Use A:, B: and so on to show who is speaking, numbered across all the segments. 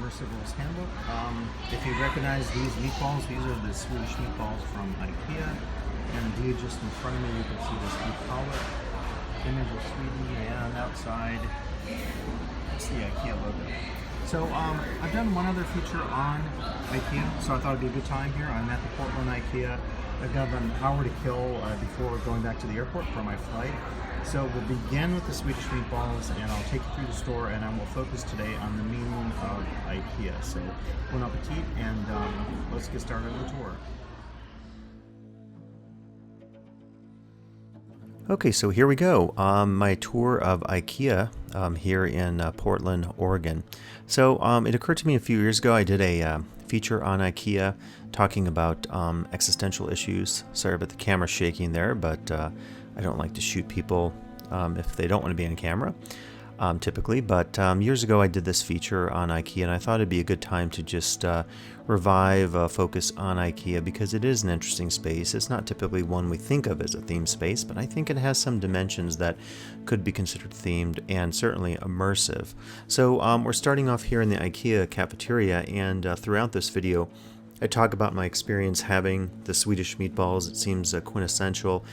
A: Immersive Rules Handbook. If you recognize these meatballs, these are the Swedish meatballs from Ikea. And indeed, just in front of me, you can see this meatballet image of Sweden, and outside, it's the Ikea logo. So I've done one other feature on Ikea, so I thought it'd be a good time here. I'm at the Portland Ikea. I've got an hour to kill before going back to the airport for my flight. So we'll begin with the Swedish meatballs, and I'll take you through the store, and I will focus today on the meaning of Ikea. So bon appetit, and let's get started on the tour.
B: Okay, so here we go. My tour of IKEA here in Portland, Oregon. So it occurred to me a few years ago, I did a feature on IKEA talking about existential issues. Sorry about the camera shaking there, but I don't like to shoot people if they don't want to be on camera. Typically, but years ago I did this feature on IKEA, and I thought it'd be a good time to just revive focus on IKEA because it is an interesting space. It's not typically one we think of as a themed space, but I think it has some dimensions that could be considered themed and certainly immersive. So we're starting off here in the IKEA cafeteria, and throughout this video I talk about my experience having the Swedish meatballs. It seems quintessential.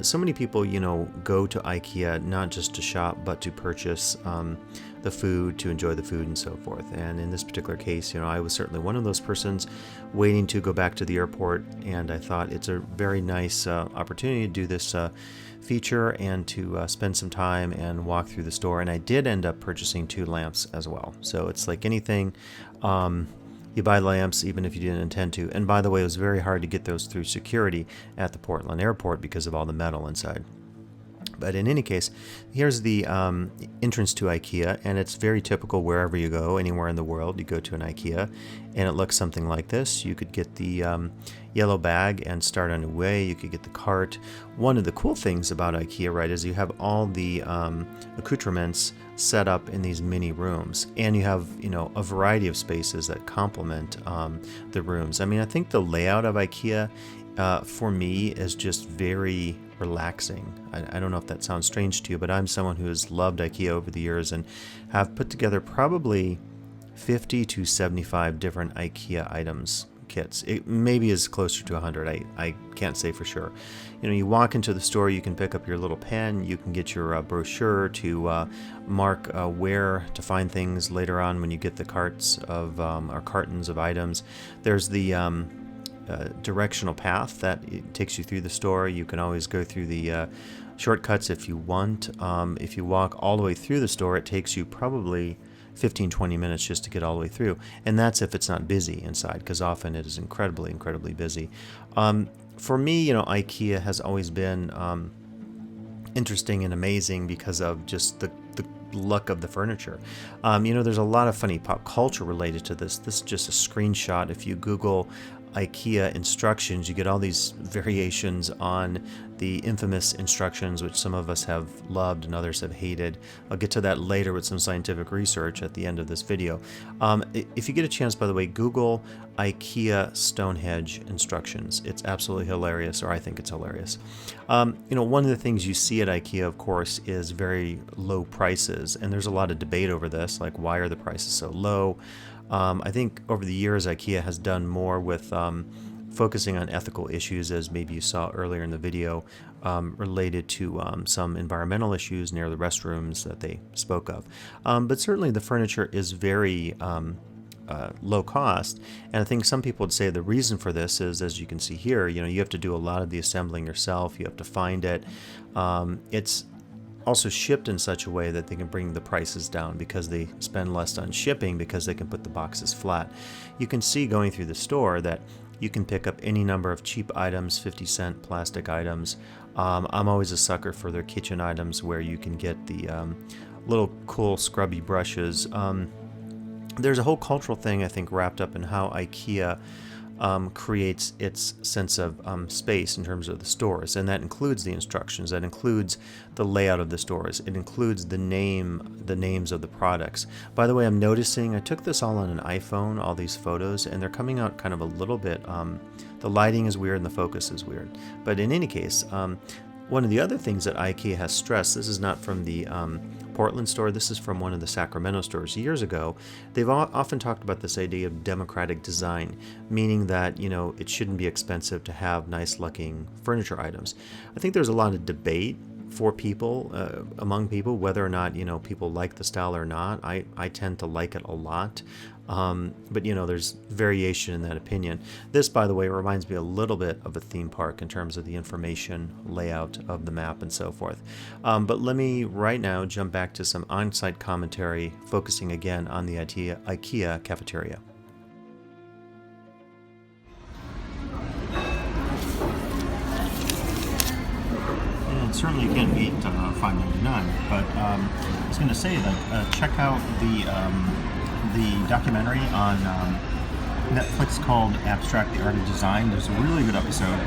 B: So many people, go to IKEA not just to shop, but to purchase the food, to enjoy the food and so forth. And in this particular case, I was certainly one of those persons waiting to go back to the airport, and I thought it's a very nice opportunity to do this feature and to spend some time and walk through the store. And I did end up purchasing 2 lamps as well. So it's like anything. You buy lamps even if you didn't intend to. And by the way, it was very hard to get those through security at the Portland airport because of all the metal inside. But in any case, here's the entrance to IKEA, and it's very typical wherever you go, anywhere in the world. You go to an IKEA, and it looks something like this. You could get the yellow bag and start on your way. You could get the cart. One of the cool things about IKEA, right, is you have all the accoutrements set up in these mini rooms, and you have, a variety of spaces that complement the rooms. I mean, I think the layout of IKEA for me is just very relaxing. I don't know if that sounds strange to you, but I'm someone who has loved IKEA over the years and have put together probably 50 to 75 different IKEA items, kits. It maybe is closer to 100. I can't say for sure. You walk into the store, you can pick up your little pen, you can get your brochure to mark where to find things later on when you get the carts of or cartons of items. There's the directional path that takes you through the store. You can always go through the shortcuts if you want. If you walk all the way through the store, it takes you probably 15-20 minutes just to get all the way through, and that's if it's not busy inside, because often it is incredibly busy. For me, IKEA has always been interesting and amazing because of just the look of the furniture. There's a lot of funny pop culture related to this. This is just a screenshot. If you Google IKEA instructions, you get all these variations on the infamous instructions, which some of us have loved and others have hated. I'll get to that later with some scientific research at the end of this video. If you get a chance, by the way, Google IKEA Stonehenge instructions. It's absolutely hilarious, or I think it's hilarious. One of the things you see at IKEA, of course, is very low prices, and there's a lot of debate over this, like why are the prices so low? I think over the years, IKEA has done more with focusing on ethical issues, as maybe you saw earlier in the video, related to some environmental issues near the restrooms that they spoke of. But certainly the furniture is very low cost, and I think some people would say the reason for this is, as you can see here, you have to do a lot of the assembling yourself. You have to find it. It's also shipped in such a way that they can bring the prices down because they spend less on shipping because they can put the boxes flat. You can see going through the store that you can pick up any number of cheap items, 50-cent plastic items. I'm always a sucker for their kitchen items where you can get the little cool scrubby brushes. There's a whole cultural thing, I think, wrapped up in how IKEA creates its sense of space in terms of the stores, and that includes the instructions, that includes the layout of the stores, it includes the names of the products. By the way, I'm noticing I took this all on an iPhone, all these photos, and they're coming out kind of a little bit, the lighting is weird and the focus is weird. But in any case, one of the other things that IKEA has stressed, this is not from the Portland store. This is from one of the Sacramento stores years ago. They've often talked about this idea of democratic design, meaning that, it shouldn't be expensive to have nice looking furniture items. I think there's a lot of debate for people, among people, whether or not, people like the style or not. I tend to like it a lot. But there's variation in that opinion. This, by the way, reminds me a little bit of a theme park in terms of the information layout of the map and so forth. But let me right now jump back to some on-site commentary, focusing again on the IKEA cafeteria.
A: And certainly you can't beat $5.99, but I was going to say that check out the documentary on Netflix called Abstract: The Art of Design. There's a really good episode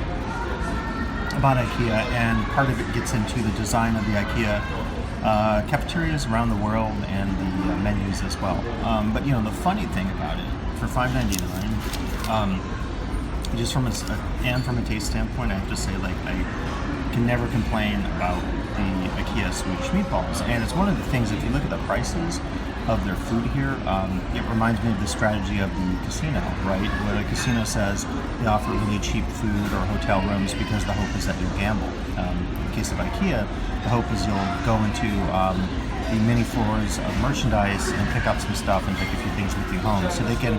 A: about IKEA, and part of it gets into the design of the IKEA cafeterias around the world and the menus as well. But the funny thing about it, for $5.99, just from a taste standpoint, I have to say, I can never complain about the IKEA Swedish meatballs. And it's one of the things, if you look at the prices of their food here, it reminds me of the strategy of the casino, right? Where the casino says they offer really cheap food or hotel rooms because the hope is that you'll gamble. In the case of IKEA, the hope is you'll go into the mini floors of merchandise and pick up some stuff and take a few things with you home. So they can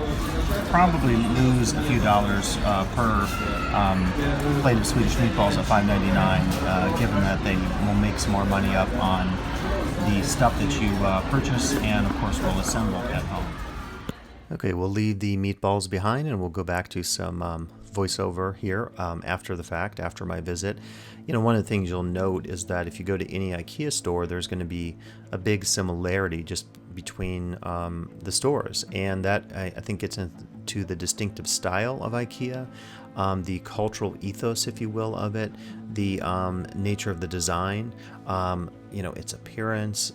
A: probably lose a few dollars per plate of Swedish meatballs at $5.99, given that they will make some more money up on the stuff that you purchase and, of course, will assemble at home.
B: Okay, we'll leave the meatballs behind and we'll go back to some voiceover here after the fact, after my visit. One of the things you'll note is that if you go to any IKEA store, there's going to be a big similarity just between the stores. And that, I think, gets into the distinctive style of IKEA, the cultural ethos, if you will, of it, the nature of the design, its appearance,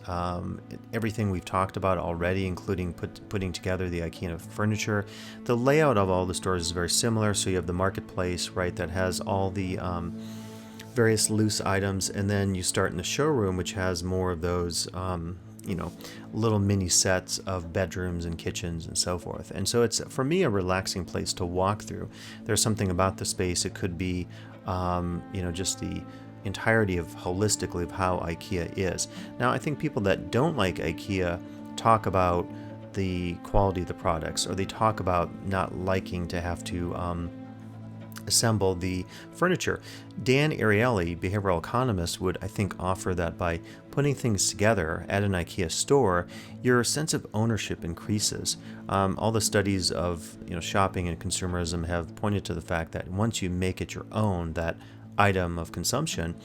B: everything we've talked about already, including putting together the IKEA furniture. The layout of all the stores is very similar. So you have the marketplace, right, that has all the various loose items, and then you start in the showroom, which has more of those little mini sets of bedrooms and kitchens and so forth. And so it's, for me, a relaxing place to walk through. There's something about the space. It could be just the entirety of holistically of how IKEA is. Now, I think people that don't like IKEA talk about the quality of the products, or they talk about not liking to have to assemble the furniture. Dan Ariely, behavioral economist, would, I think, offer that by putting things together at an IKEA store, your sense of ownership increases. All the studies of shopping and consumerism have pointed to the fact that once you make it your own, that item of consumption,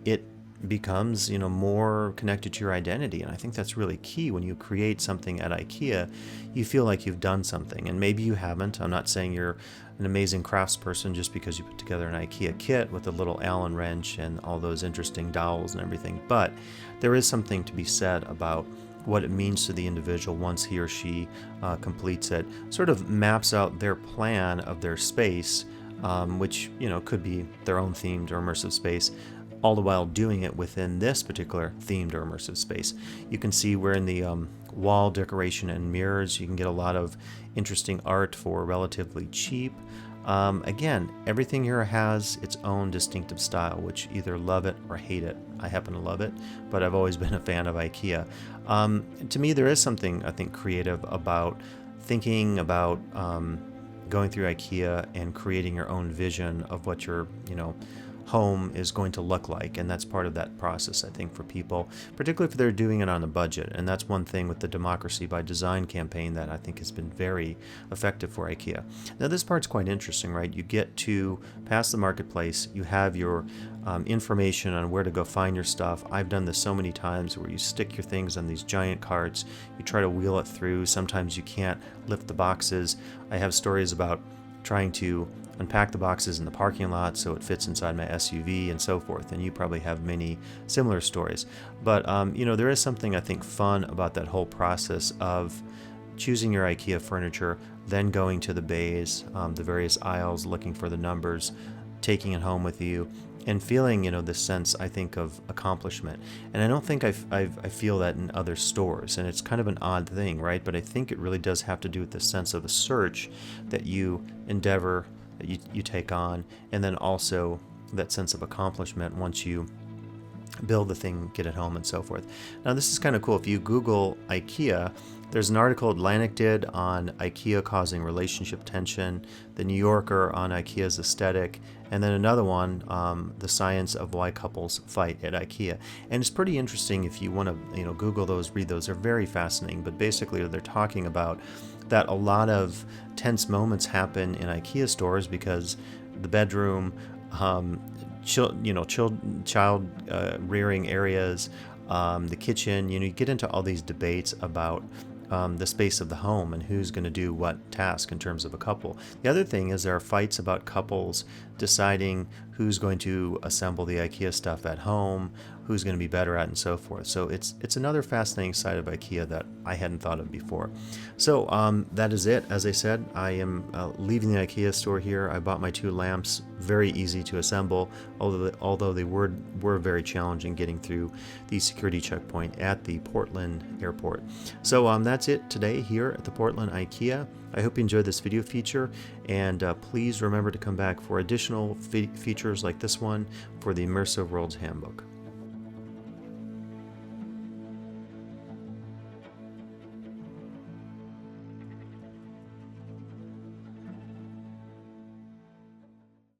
B: it becomes more connected to your identity. And I think that's really key. When you create something at IKEA, you feel like you've done something, and maybe you haven't. I'm not saying you're an amazing craftsperson just because you put together an IKEA kit with a little Allen wrench and all those interesting dowels and everything, but there is something to be said about what it means to the individual once he or she completes it, sort of maps out their plan of their space, which could be their own themed or immersive space, all the while doing it within this particular themed or immersive space. You can see we're in the wall decoration and mirrors. You can get a lot of interesting art for relatively cheap. Again, everything here has its own distinctive style, which either love it or hate it. I happen to love it, but I've always been a fan of IKEA. To me, there is something, I think, creative about thinking about going through IKEA and creating your own vision of what your, home is going to look like, and that's part of that process, I think, for people, particularly if they're doing it on a budget. And that's one thing with the Democracy by Design campaign that I think has been very effective for IKEA. Now, this part's quite interesting, right? You get to pass the marketplace, you have your information on where to go find your stuff. I've done this so many times where you stick your things on these giant carts, you try to wheel it through. Sometimes you can't lift the boxes. I have stories about trying to unpack the boxes in the parking lot so it fits inside my SUV and so forth, and you probably have many similar stories. But there is something, I think, fun about that whole process of choosing your IKEA furniture, then going to the bays, the various aisles, looking for the numbers, taking it home with you, and feeling, this sense, I think, of accomplishment. And I don't think I feel that in other stores, and it's kind of an odd thing, right? But I think it really does have to do with the sense of a search that you endeavor, that you take on, and then also that sense of accomplishment once you build the thing, get it home, and so forth. Now, this is kind of cool. If you Google IKEA, there's an article Atlantic did on IKEA causing relationship tension, the New Yorker on IKEA's aesthetic, and then another one, the science of why couples fight at IKEA. And it's pretty interesting if you want to, Google those, read those. They're very fascinating. But basically, they're talking about that a lot of tense moments happen in IKEA stores because the bedroom, child rearing areas, the kitchen. You get into all these debates about the space of the home and who's going to do what task in terms of a couple. The other thing is there are fights about couples deciding who's going to assemble the IKEA stuff at home, who's going to be better at, and so forth. So it's another fascinating side of IKEA that I hadn't thought of before. So that is it. As I said, I am leaving the IKEA store here. I bought my 2 lamps, very easy to assemble, although they were very challenging getting through the security checkpoint at the Portland airport. So that's it today here at the Portland IKEA. I hope you enjoyed this video feature, and please remember to come back for additional features like this one for the Immersive Worlds Handbook.